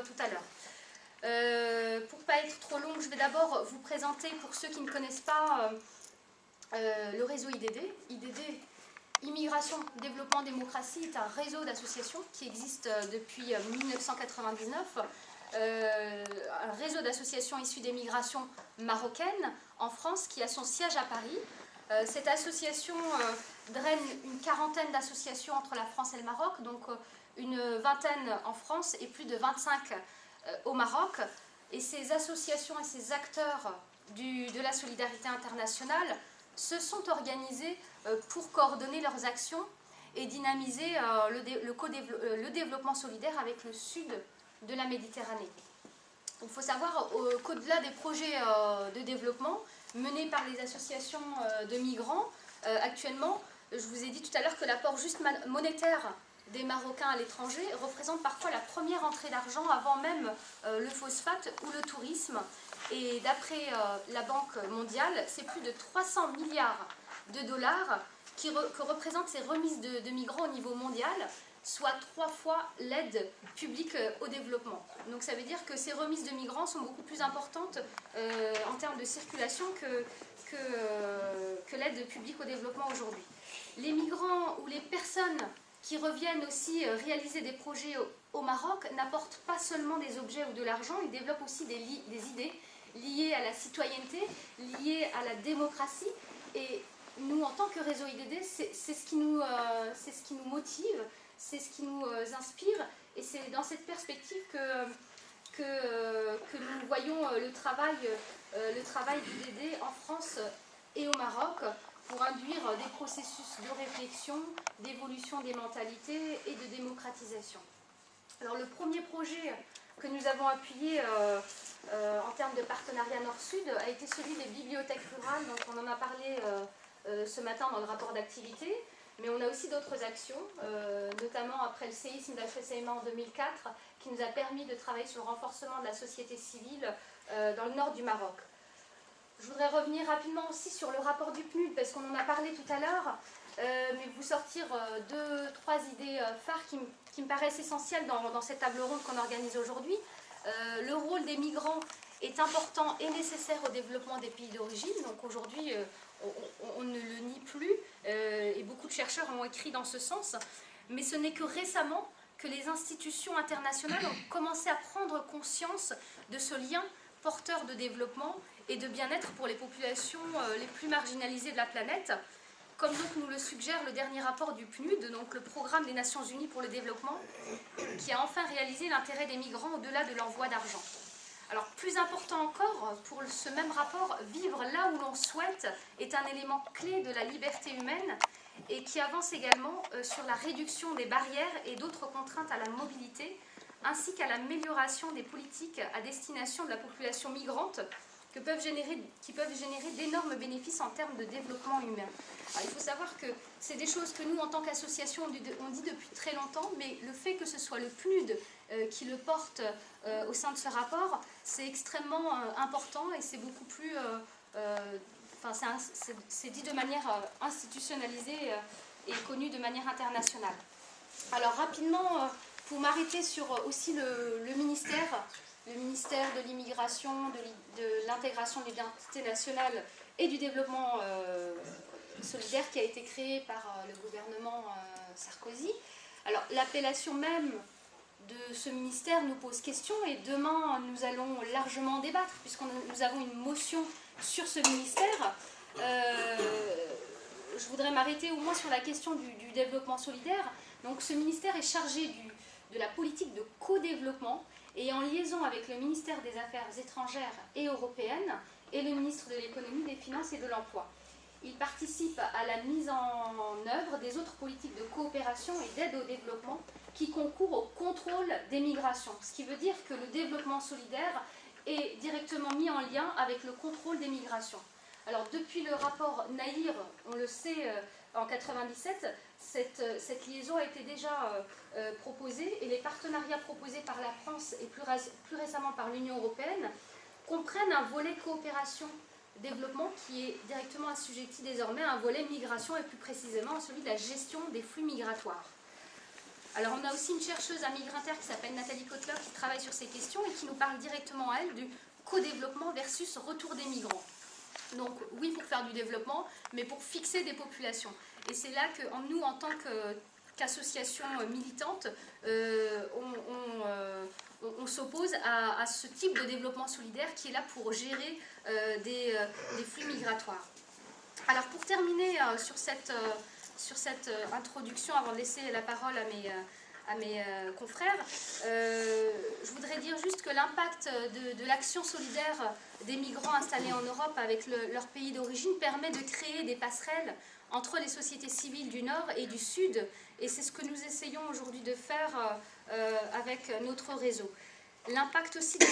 tout à l'heure. Pour ne pas être trop longue, je vais d'abord vous présenter, pour ceux qui ne connaissent pas, le réseau IDD. IDD, Immigration, Développement, Démocratie, est un réseau d'associations qui existe depuis 1999. Un réseau d'associations issues des migrations marocaines en France qui a son siège à Paris. Cette association draine une quarantaine d'associations entre la France et le Maroc, donc une vingtaine en France et plus de 25 au Maroc. Et ces associations et ces acteurs de la solidarité internationale se sont organisés pour coordonner leurs actions et dynamiser le développement solidaire avec le sud de la Méditerranée. Il faut savoir qu'au-delà des projets de développement menés par les associations de migrants, actuellement, je vous ai dit tout à l'heure que l'apport juste monétaire des Marocains à l'étranger représente parfois la première entrée d'argent avant même le phosphate ou le tourisme. Et d'après la Banque mondiale, c'est plus de 300 milliards de dollars que représentent ces remises de migrants au niveau mondial, soit 3 fois l'aide publique au développement. Donc ça veut dire que ces remises de migrants sont beaucoup plus importantes en termes de circulation que l'aide publique au développement aujourd'hui. Les migrants ou les personnes qui reviennent aussi réaliser des projets au Maroc n'apportent pas seulement des objets ou de l'argent, ils développent aussi des idées liées à la citoyenneté, liées à la démocratie. Et nous, en tant que réseau IDD, c'est ce qui nous motive, c'est ce qui nous inspire, et c'est dans cette perspective que nous voyons le travail d'IDD en France et au Maroc pour induire des processus de réflexion, d'évolution des mentalités et de démocratisation. Alors le premier projet que nous avons appuyé en termes de partenariat Nord-Sud a été celui des bibliothèques rurales, donc on en a parlé ce matin dans le rapport d'activité. Mais on a aussi d'autres actions, notamment après le séisme d'HSMA en 2004, qui nous a permis de travailler sur le renforcement de la société civile dans le nord du Maroc. Je voudrais revenir rapidement aussi sur le rapport du PNUD, parce qu'on en a parlé tout à l'heure, mais vous sortir 2-3 idées phares qui me paraissent essentielles dans cette table ronde qu'on organise aujourd'hui. Le rôle des migrants est important et nécessaire au développement des pays d'origine. Donc aujourd'hui, on ne le nie plus, et beaucoup de chercheurs ont écrit dans ce sens. Mais ce n'est que récemment que les institutions internationales ont commencé à prendre conscience de ce lien porteur de développement et de bien-être pour les populations les plus marginalisées de la planète, comme donc nous le suggère le dernier rapport du PNUD, donc le Programme des Nations Unies pour le développement, qui a enfin réalisé l'intérêt des migrants au-delà de l'envoi d'argent. Alors, plus important encore, pour ce même rapport, vivre là où l'on souhaite est un élément clé de la liberté humaine et qui avance également sur la réduction des barrières et d'autres contraintes à la mobilité, ainsi qu'à l'amélioration des politiques à destination de la population migrante qui peuvent générer d'énormes bénéfices en termes de développement humain. Alors, il faut savoir que c'est des choses que nous, en tant qu'association, on dit depuis très longtemps, mais le fait que ce soit le PNUD qui le porte au sein de ce rapport, c'est extrêmement important et c'est beaucoup plus... c'est dit de manière institutionnalisée et connu de manière internationale. Alors rapidement, pour m'arrêter sur aussi le ministère de l'immigration, de l'intégration de l'identité nationale et du développement solidaire qui a été créé par le gouvernement Sarkozy. Alors l'appellation même de ce ministère nous pose question et demain nous allons largement débattre puisque nous avons une motion sur ce ministère. Je voudrais m'arrêter au moins sur la question du développement solidaire. Donc ce ministère est chargé de la politique de co-développement et en liaison avec le ministère des Affaires étrangères et européennes et le ministre de l'économie, des finances et de l'emploi. Il participe à la mise en œuvre des autres politiques de coopération et d'aide au développement qui concourent au contrôle des migrations. Ce qui veut dire que le développement solidaire est directement mis en lien avec le contrôle des migrations. Alors depuis le rapport Nahir, on le sait, en 1997, cette liaison a été déjà proposée et les partenariats proposés par la France et plus récemment par l'Union européenne comprennent un volet coopération-développement qui est directement assujetti désormais à un volet migration et plus précisément à celui de la gestion des flux migratoires. Alors on a aussi une chercheuse à Migrinter qui s'appelle Nathalie Kotler qui travaille sur ces questions et qui nous parle directement à elle du co-développement versus retour des migrants. Donc oui pour faire du développement, mais pour fixer des populations. Et c'est là que nous, en tant qu'association militante, on s'oppose à ce type de développement solidaire qui est là pour gérer des flux migratoires. Alors pour terminer sur cette introduction, avant de laisser la parole à mes confrères, je voudrais dire juste que l'impact de l'action solidaire des migrants installés en Europe avec leur pays d'origine permet de créer des passerelles entre les sociétés civiles du Nord et du Sud, et c'est ce que nous essayons aujourd'hui de faire avec notre réseau. L'impact aussi de